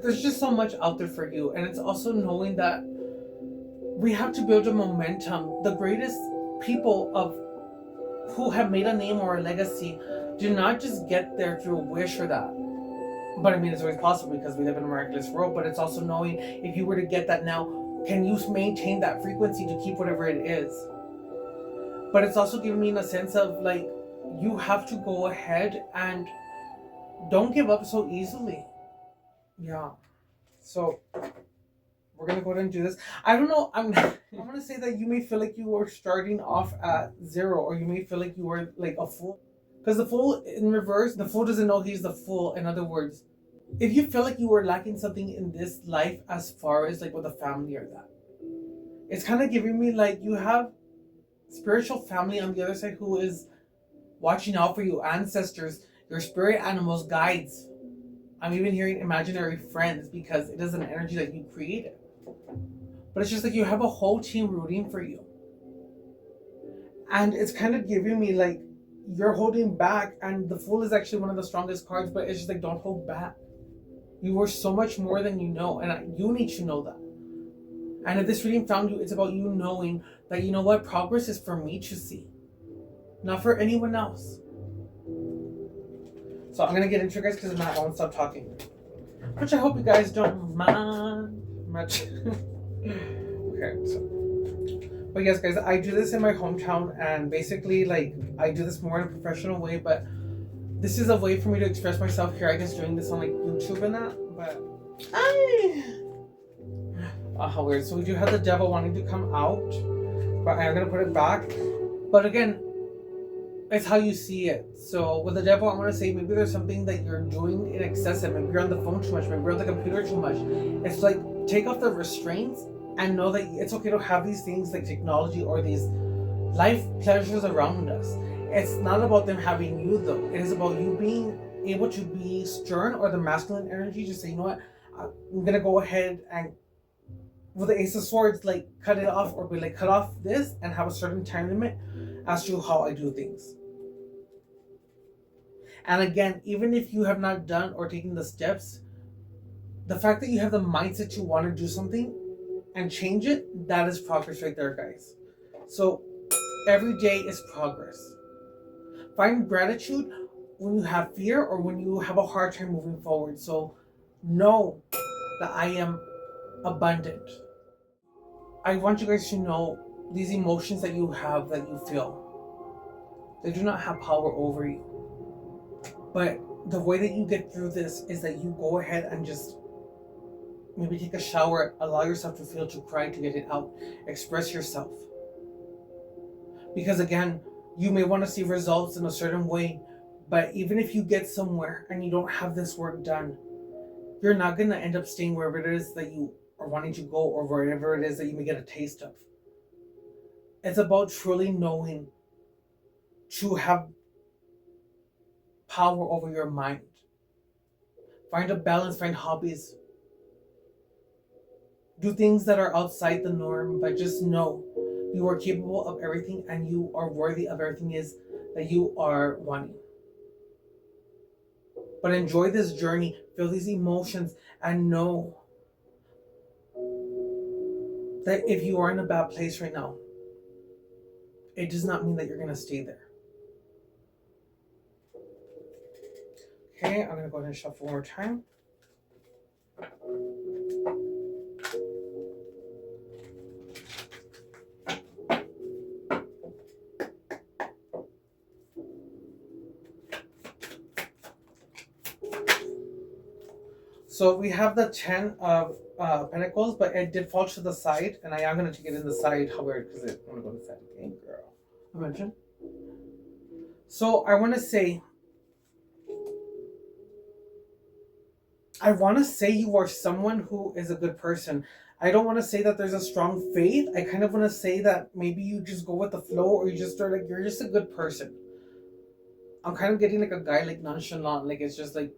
There's just so much out there for you. And it's also knowing that we have to build a momentum. The greatest people of who have made a name or a legacy do not just get there through a wish or that. But I mean, it's always possible because we live in a miraculous world. But it's also knowing if you were to get that now, can you maintain that frequency to keep whatever it is? But it's also giving me in a sense of like, you have to go ahead and don't give up so easily. Yeah. So we're gonna go ahead and do this. I don't know. I'm gonna say that you may feel like you are starting off at zero, or you may feel like you are like a fool. Because the fool in reverse, the fool doesn't know he's the fool. In other words, if you feel like you were lacking something in this life as far as like with a family or that, it's kind of giving me like you have spiritual family on the other side who is watching out for you, ancestors, your spirit animals, guides. I'm even hearing imaginary friends because it is an energy that you created. But it's just like you have a whole team rooting for you. And it's kind of giving me like you're holding back, and the Fool is actually one of the strongest cards, but it's just like don't hold back. You are so much more than you know, and you need to know that. And if this reading found you, it's about you knowing that you know what, progress is for me to see, not for anyone else. So I'm gonna get into it, guys, because if not, I won't stop talking. Which I hope you guys don't mind much. Okay, so. But yes, guys, I do this in my hometown, and basically, like, I do this more in a professional way, but this is a way for me to express myself here. I guess doing this on like YouTube and that, but how weird. So we do have the devil wanting to come out, but I am gonna put it back. But again, it's how you see it. So with the devil, I'm gonna say maybe there's something that you're doing in excessive. Maybe you're on the phone too much. Maybe you're on the computer too much. It's like take off the restraints and know that it's okay to have these things like technology or these life pleasures around us. It's not about them having you though. It is about you being able to be stern, or the masculine energy to say, you know what, I'm gonna go ahead and with the Ace of Swords, like cut it off, or be like cut off this and have a certain time limit as to how I do things. And again, even if you have not done or taken the steps, the fact that you have the mindset to want to do something and change it, that is progress right there, guys. So every day is progress. Find gratitude when you have fear or when you have a hard time moving forward. So know that I am abundant. I want you guys to know these emotions that you have, that you feel, they do not have power over you. But the way that you get through this is that you go ahead and just maybe take a shower, allow yourself to feel, to cry, to get it out, express yourself. Because again, you may want to see results in a certain way, but even if you get somewhere and you don't have this work done, you're not going to end up staying wherever it is that you are wanting to go, or wherever it is that you may get a taste of. It's about truly knowing to have power over your mind. Find a balance, find hobbies. Do things that are outside the norm, but just know you are capable of everything and you are worthy of everything is that you are wanting. But enjoy this journey, feel these emotions, and know that if you are in a bad place right now, it does not mean that you're going to stay there. Okay, I'm going to go ahead and shuffle one more time. So we have the 10 of Pentacles, but it did fall to the side, and I am going to take it in the side, however, because I want to go to the side. Okay, girl. I mentioned. So I want to say you are someone who is a good person. I don't want to say that there's a strong faith. I kind of want to say that maybe you just go with the flow, or you just start like, you're just a good person. I'm kind of getting like a guy like nonchalant. Like it's just like,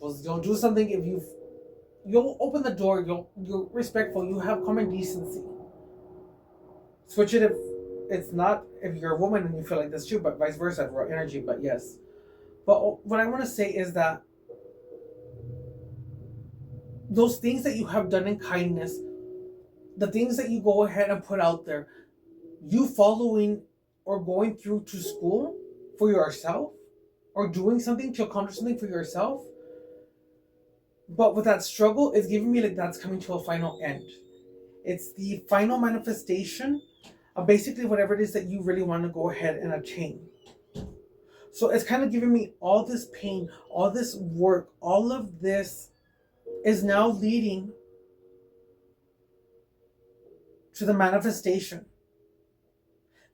well, you'll do something if you'll open the door, you're respectful, you have common decency. Switch it if it's not, if you're a woman and you feel like this too, but vice versa, raw energy, but yes. But what I want to say is that those things that you have done in kindness, the things that you go ahead and put out there, you following or going through to school for yourself, or doing something to accomplish something for yourself, but with that struggle, it's giving me like that's coming to a final end. It's the final manifestation of basically whatever it is that you really want to go ahead and attain. So it's kind of giving me all this pain, all this work, all of this is now leading to the manifestation.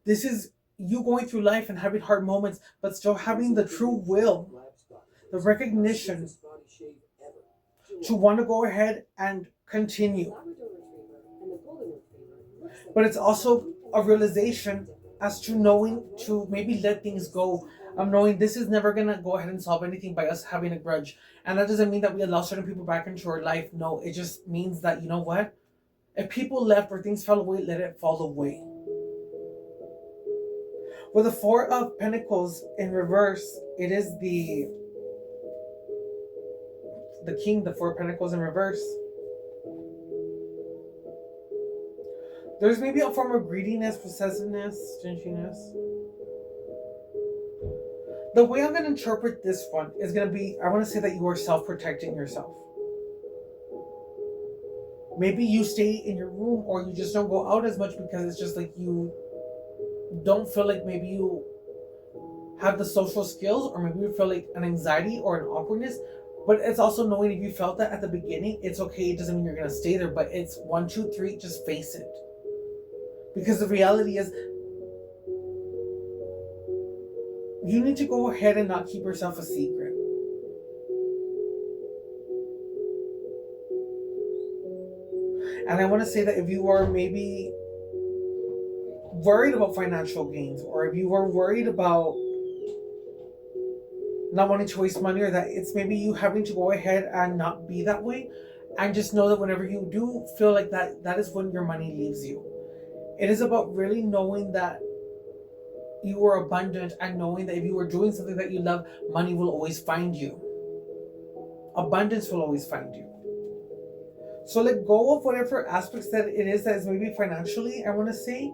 This is you going through life and having hard moments, but still having the true will, the recognition to want to go ahead and continue. But it's also a realization as to knowing to maybe let things go. Knowing this is never going to go ahead and solve anything by us having a grudge. And that doesn't mean that we allow certain people back into our life. No, it just means that, you know what? If people left or things fell away, let it fall away. With the Four of Pentacles in reverse, it is the King, the Four of Pentacles in reverse. There's maybe a form of greediness, possessiveness, stinginess. The way I'm going to interpret this one is going to be, I want to say that you are self-protecting yourself. Maybe you stay in your room, or you just don't go out as much because it's just like you don't feel like maybe you have the social skills, or maybe you feel like an anxiety or an awkwardness. But it's also knowing if you felt that at the beginning, it's okay. It doesn't mean you're going to stay there, but it's 1, 2, 3, just face it. Because the reality is, you need to go ahead and not keep yourself a secret. And I want to say that if you are maybe worried about financial gains, or if you are worried about not wanting to waste money, or that it's maybe you having to go ahead and not be that way, and just know that whenever you do feel like that, that is when your money leaves you. It is about really knowing that you are abundant, and knowing that if you are doing something that you love, money will always find you. Abundance will always find you. So let go of whatever aspects that it is that is maybe financially, I want to say,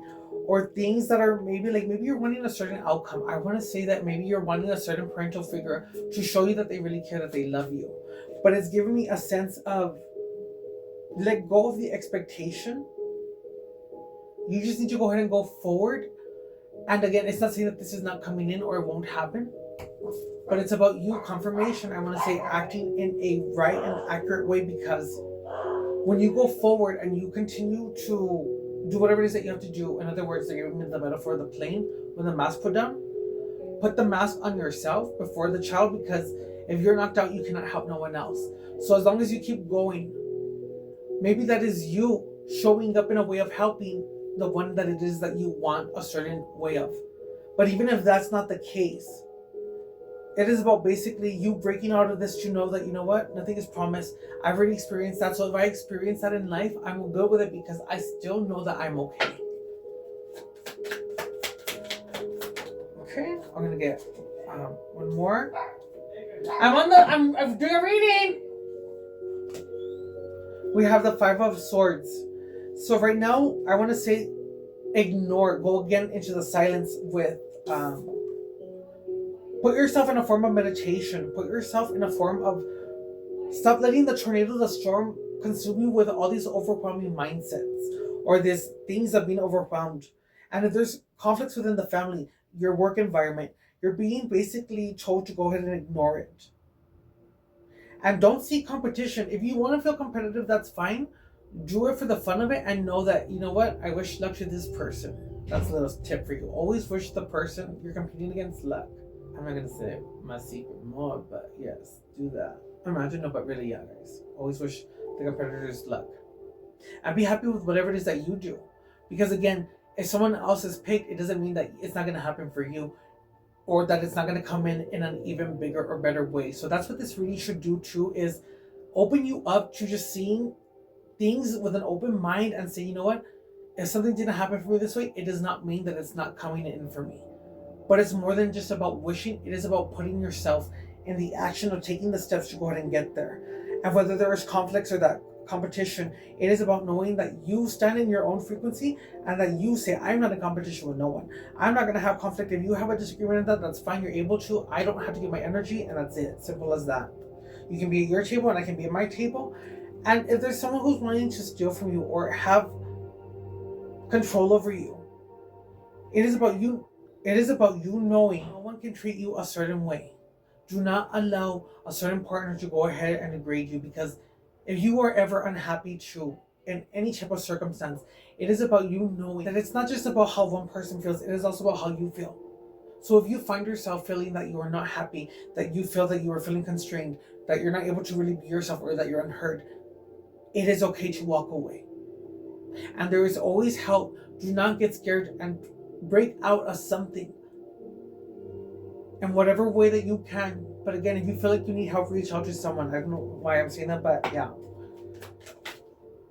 or things that are maybe like, maybe you're wanting a certain outcome. I want to say that maybe you're wanting a certain parental figure to show you that they really care, that they love you. But it's giving me a sense of let go of the expectation. You just need to go ahead and go forward. And again, it's not saying that this is not coming in or it won't happen, but it's about you, confirmation. I want to say acting in a right and accurate way, because when you go forward and you continue to do whatever it is that you have to do, in other words, they're giving me the metaphor of the plane, when the mask put down, put the mask on yourself before the child, because if you're knocked out, you cannot help no one else. So as long as you keep going, maybe that is you showing up in a way of helping the one that it is that you want a certain way of. But even if that's not the case, it is about basically you breaking out of this to know that, you know what, nothing is promised. I've already experienced that. So if I experience that in life, I'm good with it, because I still know that I'm okay. Okay, I'm gonna get one more. I'm doing a reading. We have the Five of Swords. So right now, I want to say ignore, go again into the silence with, put yourself in a form of meditation. Put yourself in a form of, stop letting the tornado, the storm consume you with all these overwhelming mindsets, or these things of being overwhelmed. And if there's conflicts within the family, your work environment, you're being basically told to go ahead and ignore it. And don't seek competition. If you want to feel competitive, that's fine. Do it for the fun of it, and know that, you know what, I wish luck to this person. That's a little tip for you. Always wish the person you're competing against luck. I'm not going to say my secret more, but yes, do that. Imagine, no, but really, yeah, guys. Always wish the competitors luck. And be happy with whatever it is that you do. Because again, if someone else is picked, it doesn't mean that it's not going to happen for you, or that it's not going to come in an even bigger or better way. So that's what this reading should do too, is open you up to just seeing things with an open mind and say, you know what, if something didn't happen for me this way, it does not mean that it's not coming in for me. But it's more than just about wishing. It is about putting yourself in the action of taking the steps to go ahead and get there. And whether there is conflicts or that competition, it is about knowing that you stand in your own frequency and that you say, I'm not in competition with no one. I'm not going to have conflict. If you have a disagreement in that, that's fine. You're able to. I don't have to give my energy, and that's it. Simple as that. You can be at your table and I can be at my table. And if there's someone who's wanting to steal from you or have control over you, it is about you. It is about you knowing no one can treat you a certain way. Do not allow a certain partner to go ahead and degrade you, because if you are ever unhappy too, in any type of circumstance, it is about you knowing that it's not just about how one person feels, it is also about how you feel. So if you find yourself feeling that you are not happy, that you feel that you are feeling constrained, that you're not able to really be yourself, or that you're unheard, it is okay to walk away. And there is always help. Do not get scared and break out of something in whatever way that you can. But again, if you feel like you need help, reach out to someone. I don't know why I'm saying that, but yeah.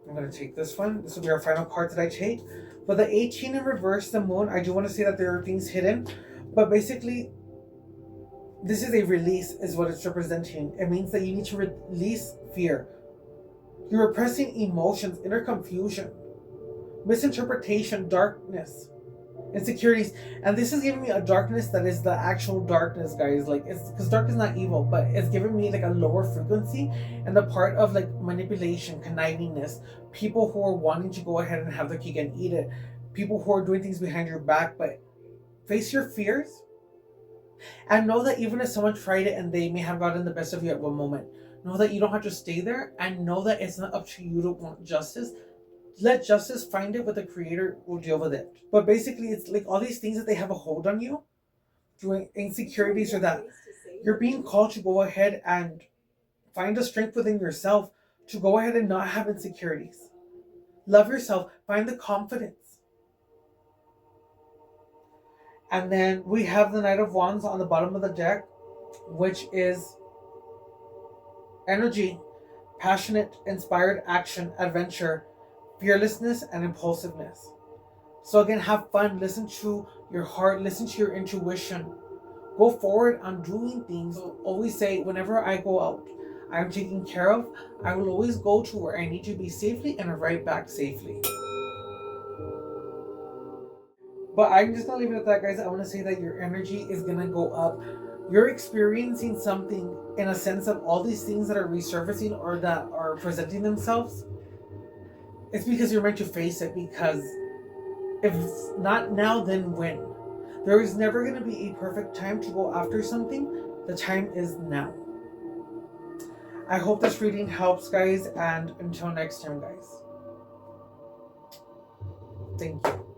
I'm going to take this one. This will be our final card that I take. But the 18 in reverse, the moon, I do want to say that there are things hidden. But basically, this is a release, is what it's representing. It means that you need to release fear. You're repressing emotions, inner confusion, misinterpretation, darkness, insecurities. And this is giving me a darkness that is the actual darkness, guys. Like, it's because dark is not evil, but it's giving me like a lower frequency, and the part of like manipulation, connivingness, people who are wanting to go ahead and have their cake and eat it, people who are doing things behind your back. But face your fears and know that even if someone tried it and they may have gotten the best of you at one moment, know that you don't have to stay there, and know that it's not up to you to want justice. Let justice find it, but the creator will deal with it. But basically, it's like all these things that they have a hold on you, doing insecurities, or that you're being called to go ahead and find a strength within yourself to go ahead and not have insecurities. Love yourself, find the confidence. And then we have the Knight of Wands on the bottom of the deck, which is energy, passionate, inspired action, adventure, fearlessness, and impulsiveness. So again, have fun, listen to your heart, listen to your intuition. Go forward on doing things. Always say, whenever I go out, I'm taken care of. I will always go to where I need to be safely and arrive back safely. But I'm just gonna leave it at that, guys. I want to say that your energy is gonna go up. You're experiencing something in a sense of all these things that are resurfacing or that are presenting themselves. It's because you're meant to face it, because if not now, then when? There is never going to be a perfect time to go after something. The time is now. I hope this reading helps, guys, and until next time, guys. Thank you.